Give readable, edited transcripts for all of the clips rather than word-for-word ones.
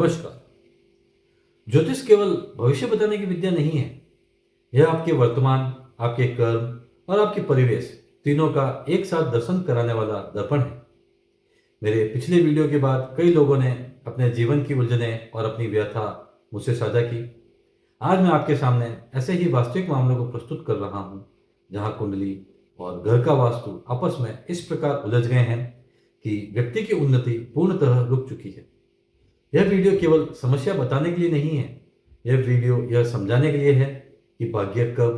नमस्कार। ज्योतिष केवल भविष्य बताने की विद्या नहीं है। यह आपके वर्तमान, आपके कर्म और आपके परिवेश तीनों का एक साथ दर्शन कराने वाला दर्पण है। मेरे पिछले वीडियो के बाद कई लोगों ने अपने जीवन की उलझनें और अपनी व्यथा मुझसे साझा की। आज मैं आपके सामने ऐसे ही वास्तविक मामलों को प्रस्तुत कर रहा हूँ, जहाँ कुंडली और घर का वास्तु आपस में इस प्रकार उलझ गए हैं कि व्यक्ति की उन्नति पूर्णतः रुक चुकी है। यह वीडियो केवल समस्या बताने के लिए नहीं है। यह वीडियो यह समझाने के लिए है कि भाग्य कब,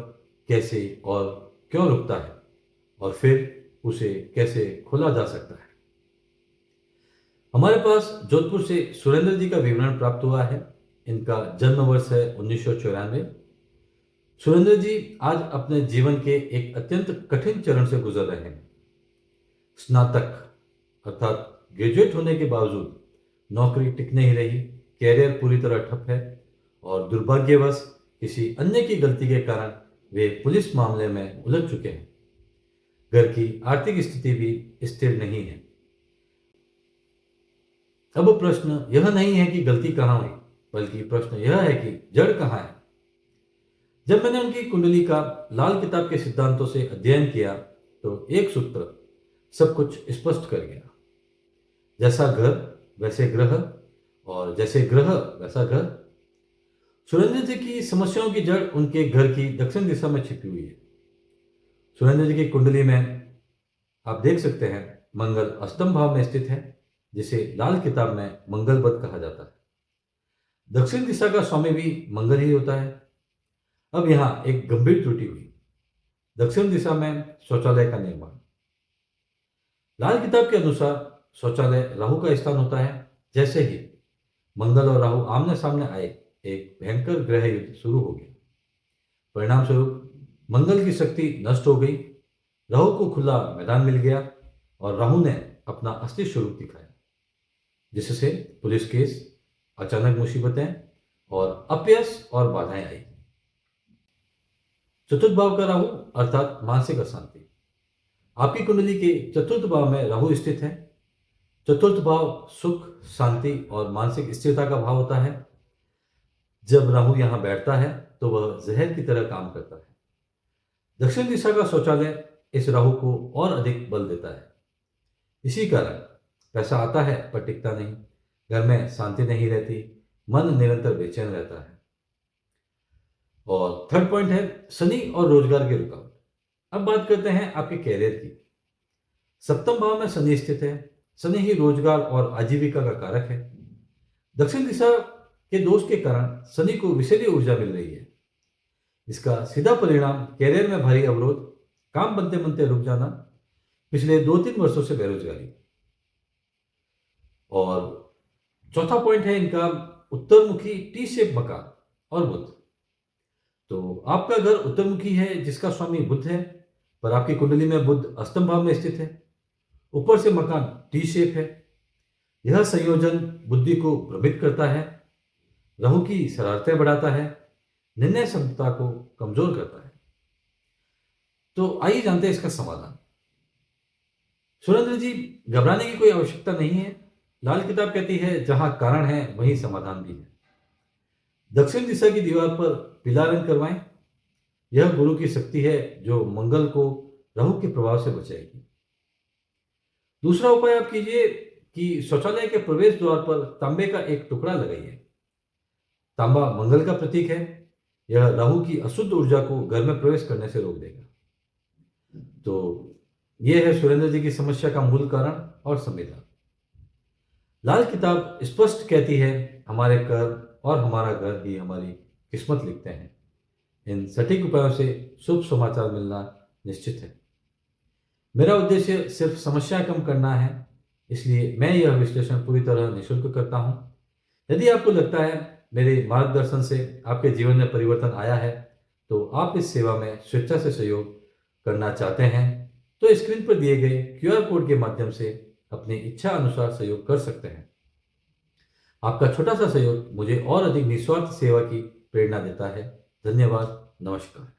कैसे और क्यों रुकता है और फिर उसे कैसे खोला जा सकता है। हमारे पास जोधपुर से सुरेंद्र जी का विवरण प्राप्त हुआ है। इनका जन्म वर्ष है 1994। सुरेंद्र जी आज अपने जीवन के एक अत्यंत कठिन चरण से गुजर रहे हैं। स्नातक अर्थात ग्रेजुएट होने के बावजूद नौकरी टिक नहीं रही, कैरियर पूरी तरह ठप है और दुर्भाग्यवश किसी अन्य की गलती के कारण वे पुलिस मामले में उलझ चुके हैं। घर की आर्थिक स्थिति भी स्थिर नहीं है। अब प्रश्न यह नहीं है कि गलती कहाँ हुई, बल्कि प्रश्न यह है कि जड़ कहाँ है। जब मैंने उनकी कुंडली का लाल किताब के सिद्धांतों से अध्ययन किया तो एक सूत्र सब कुछ स्पष्ट कर गया। जैसा घर वैसे ग्रह और जैसे ग्रह वैसा घर। सुरेंद्र जी की समस्याओं की जड़ उनके घर की दक्षिण दिशा में छिपी हुई है। सुरेंद्र जी की कुंडली में आप देख सकते हैं मंगल अष्टम भाव में स्थित है, जिसे लाल किताब में मंगल बद कहा जाता है। दक्षिण दिशा का स्वामी भी मंगल ही होता है। अब यहाँ एक गंभीर त्रुटि हुई। दक्षिण दिशा में शौचालय का निर्माण। लाल किताब के अनुसार शौचालय राहु का स्थान होता है। जैसे ही मंगल और राहु आमने सामने आए, एक भयंकर ग्रह युद्ध शुरू हो गया। परिणाम स्वरूप मंगल की शक्ति नष्ट हो गई, राहु को खुला मैदान मिल गया और राहु ने अपना असली स्वरूप दिखाया, जिससे पुलिस केस, अचानक मुसीबतें और अपयश और बाधाएं आई। चतुर्थ भाव का राहु अर्थात मानसिक अशांति। आपकी कुंडली के चतुर्थ भाव में राहु स्थित है। चतुर्थ भाव सुख, शांति और मानसिक स्थिरता का भाव होता है। जब राहु यहां बैठता है तो वह जहर की तरह काम करता है। दक्षिण दिशा का शौचालय इस राहु को और अधिक बल देता है। इसी कारण पैसा आता है पर टिकता नहीं, घर में शांति नहीं रहती, मन निरंतर बेचैन रहता है। और थर्ड पॉइंट है शनि और रोजगार की रुकावट। अब बात करते हैं आपके कैरियर की। सप्तम भाव में शनि स्थित है। शनि ही रोजगार और आजीविका का कारक है। दक्षिण दिशा के दोष के कारण शनि को विषैली ऊर्जा मिल रही है। इसका सीधा परिणाम कैरियर में भारी अवरोध, काम बनते बनते रुक जाना, पिछले 2-3 वर्षों से बेरोजगारी। और चौथा पॉइंट है इनका उत्तरमुखी टी शेप मकान और बुध। तो आपका घर उत्तरमुखी है जिसका स्वामी बुध है, पर आपकी कुंडली में बुध अष्टम भाव में स्थित है। ऊपर से मकान टी शेप है। यह संयोजन बुद्धि को भ्रमित करता है, राहु की शरारतें बढ़ाता है, निर्णय क्षमता को कमजोर करता है। तो आइए जानते हैं इसका समाधान। सुरेंद्र जी, घबराने की कोई आवश्यकता नहीं है। लाल किताब कहती है जहां कारण है वहीं समाधान भी है। दक्षिण दिशा की दीवार पर पीला रंग करवाएं। यह गुरु की शक्ति है जो मंगल को राहु के प्रभाव से बचाएगी। दूसरा उपाय आप कीजिए कि शौचालय के प्रवेश द्वार पर तांबे का एक टुकड़ा लगाइए। तांबा मंगल का प्रतीक है। यह राहु की अशुद्ध ऊर्जा को घर में प्रवेश करने से रोक देगा। तो यह है सुरेंद्र जी की समस्या का मूल कारण और समाधान। लाल किताब स्पष्ट कहती है हमारे कर्म और हमारा घर ही हमारी किस्मत लिखते हैं। इन सटीक उपायों से शुभ समाचार मिलना निश्चित है। मेरा उद्देश्य सिर्फ समस्या कम करना है, इसलिए मैं यह विश्लेषण पूरी तरह निःशुल्क करता हूं। यदि आपको लगता है मेरे मार्गदर्शन से आपके जीवन में परिवर्तन आया है, तो आप इस सेवा में स्वेच्छा से सहयोग करना चाहते हैं, तो स्क्रीन पर दिए गए क्यूआर कोड के माध्यम से अपनी इच्छा अनुसार सहयोग कर सकते हैं। आपका छोटा सा सहयोग मुझे और अधिक निस्वार्थ सेवा की प्रेरणा देता है। धन्यवाद। नमस्कार।